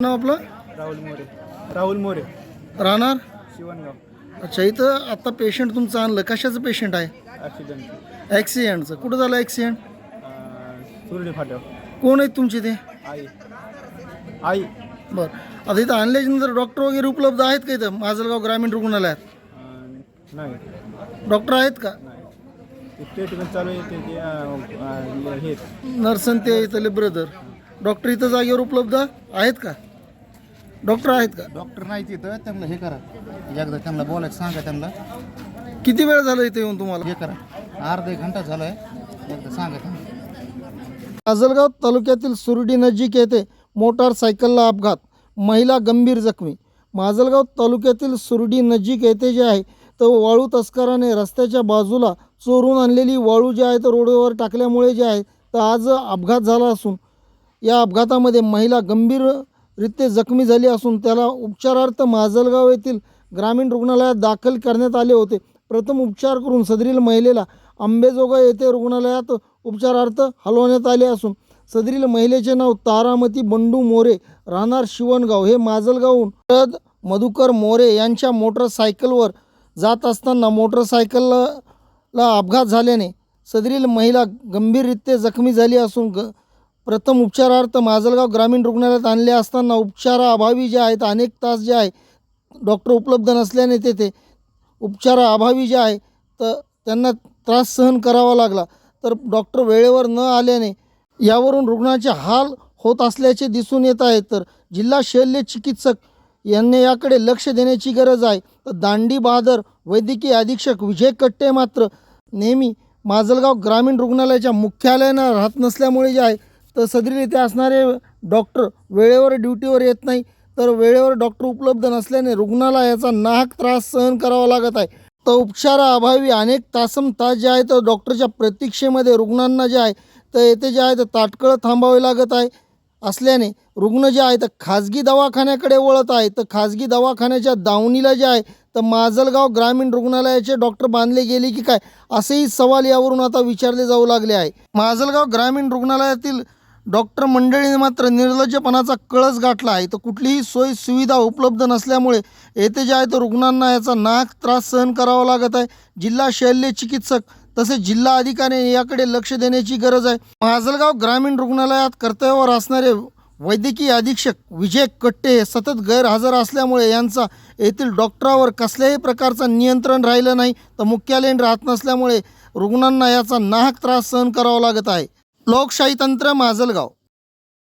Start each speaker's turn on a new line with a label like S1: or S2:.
S1: नाव आपलं?
S2: राहुल मोरे
S1: राहणार?
S2: शिवणगाव.
S1: अच्छा, इथं आता पेशंट तुमचं आणलं, कशाचं पेशंट आहे?
S2: ॲक्सिडेंट
S1: ॲक्सिडेंटचं. कुठं झालं ॲक्सिडेंट?
S2: सुरडी फाट्यावर.
S1: कोण आहेत तुमचे ते?
S2: आई
S1: बरं, आता इथं आणल्याच्यानंतर डॉक्टर वगैरे उपलब्ध आहेत का इथं माजलगाव ग्रामीण रुग्णालयात?
S2: नाही
S1: डॉक्टर आहेत का?
S2: ट्रीटमेंट चालू आहे हे
S1: नर्सन ते इथले ब्रदर डॉक्टर इथं जागेवर उपलब्ध आहेत का? डॉक्टर आहेत का?
S3: डॉक्टर नाही तिथं, त्यांना हे करा, एकदा त्यांना बोलायचं सांगा, त्यांना
S1: किती वेळ झाला इथं येऊन तुम्हाला?
S3: हे करा, अर्धा एक घंटा झालाय, एकदा सांगा त्यांना.
S1: माजलगाव तालुक्यातील सुरडी नजीक येथे मोटारसायकलला अपघात, महिला गंभीर जखमी. माजलगाव तालुक्यातील सुरडी नजीक येथे जे आहे तर वाळू तस्कराने रस्त्याच्या बाजूला चोरून आणलेली वाळू जे आहे तर रोडवर टाकल्यामुळे जे आहे तर आज अपघात झाला असून या अपघातामध्ये महिला गंभीररीत्या जखमी झाली असून त्याला उपचारार्थ माजलगाव येथील ग्रामीण रुग्णालयात दाखल करण्यात आले होते. प्रथम उपचार करून सदरील महिलेला अंबेजोगाई येथे रुग्णालयात उपचारार्थ हलवण्यात आले असून सदरील महिलेचे नाव तारामती बंडू मोरे, राहणार शिवणगाव, हे माजलगावहून मधुकर मोरे यांच्या मोटरसायकलवर जात असताना मोटरसायकलला अपघात झाल्याने सदरील महिला गंभीररीत्या जखमी झाली असून प्रथम उपचारार्थ माजलगाव ग्रामीण रुग्णालयात आणले असताना उपचाराअभावी जे आहेत अनेक तास जे आहे डॉक्टर उपलब्ध नसल्याने तेथे उपचाराअभावी जे आहे तर त्यांना त्रास सहन करावा लागला. तर डॉक्टर वेळेवर न आल्याने यावरून रुग्णाचे हाल होत असल्याचे दिसून येत आहे. तर जिल्हा शल्य चिकित्सक यांनी याकडे लक्ष देण्याची गरज आहे. तर दांडी बहादर वैद्यकीय अधीक्षक विजय कट्टे मात्र नेहमी माजलगाव ग्रामीण रुग्णालयाच्या मुख्यालयानं राहत नसल्यामुळे जे आहे तर सदरील इथे असणारे डॉक्टर वेळेवर ड्युटीवर येत नाही. तर वेळेवर डॉक्टर उपलब्ध नसल्याने रुग्णाला याचा नाहक त्रास सहन करावा लागत आहे. तर उपचाराअभावी अनेक तास जे आहे तर डॉक्टरच्या प्रतीक्षेमध्ये रुग्णांना जे आहे तर येथे जे आहे तर ताटकळत थांबावे लागत आहे असल्याने रुग्ण जे आहे तर खाजगी दवाखान्याकडे वळत आहे. तर खाजगी दवाखान्याच्या दावणीला जे आहे तर माजलगाव ग्रामीण रुग्णालयाचे डॉक्टर बांधले गेले की काय, असेही सवाल यावरून आता विचारले जाऊ लागले आहे. माजलगाव ग्रामीण रुग्णालयातील डॉक्टर मंडळीने मात्र निर्लज्जपणाचा कळस गाठला आहे. तर कुठलीही सोय सुविधा उपलब्ध नसल्यामुळे येथे जे आहे तर रुग्णांना याचा नाहक त्रास सहन करावा लागत आहे. जिल्हा शल्य चिकित्सक तसेच जिल्हा अधिकाऱ्यांनी याकडे लक्ष देण्याची गरज आहे. माजलगाव ग्रामीण रुग्णालयात कर्तव्यावर असणारे वैद्यकीय अधीक्षक विजय कट्टे हे सतत गैरहजर असल्यामुळे यांचा येथील डॉक्टरावर कसल्याही प्रकारचं नियंत्रण राहिलं नाही. तर मुख्यालयीन राहत नसल्यामुळे रुग्णांना याचा नाहक त्रास सहन करावा लागत आहे. लोकशाही तंत्र, माजलगाव.